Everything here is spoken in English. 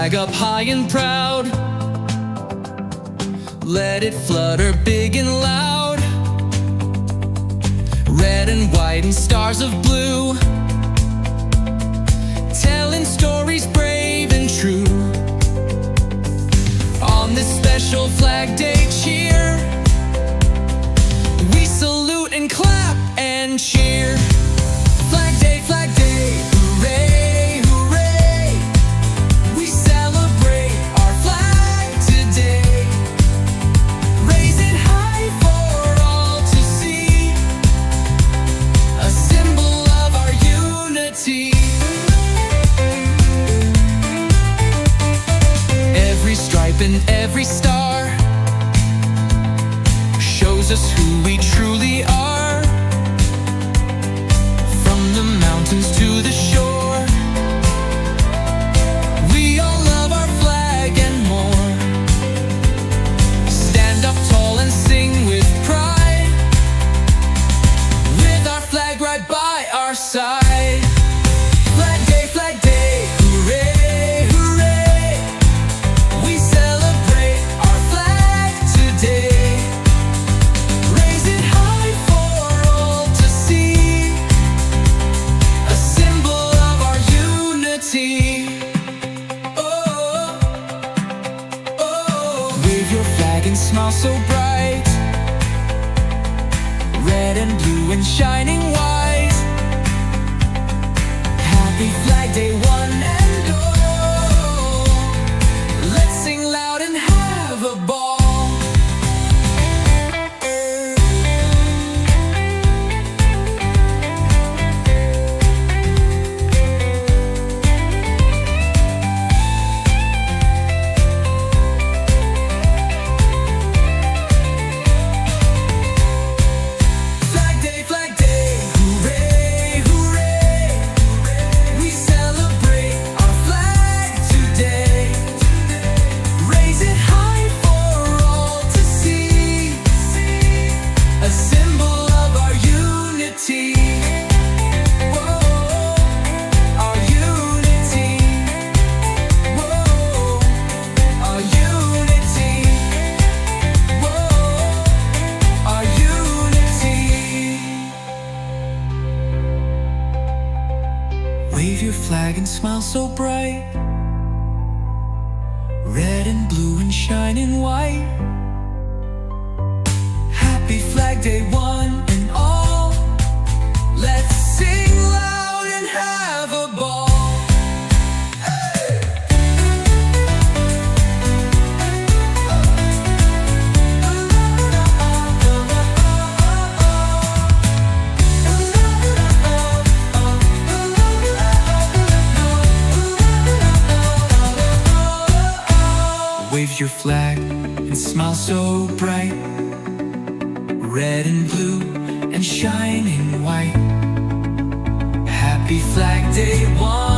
flag up high and proud. Let it flutter big and loud. Red and white and stars of blue, telling stories brave and true. On this special Flag Day cheer, we salute and clap and cheer. Flag Day, hooray, hooray. We celebrate our flag today. Raise it high for all to see, a symbol of our unity. Every stripe and every star shows us who we truly are. From the mountains to the shore, we all love our flag and more. Stand up tall and sing with pride, with our flag right by our side. Flag Day, hooray, hooray. We celebrate our flag today. Raise it high for all to see, a symbol of our unity. Oh, oh. Wave your flag and smile so bright, red and blue and shining white. Happy Flag Day, one and all. Let's sing loud and have a ball. Flag Day, hooray, hooray. We celebrate our flag today. Raise it high for all to see, a symbol of our unity. Whoa, our unity. Whoa, our unity. Whoa, our unity. Wave your flag and smile so bright, red and blue and shining white. Happy Flag Day, one and all. Let's sing loud and have a ball. Wave your flag and smile so bright, red and blue and shining white. Happy Flag Day, one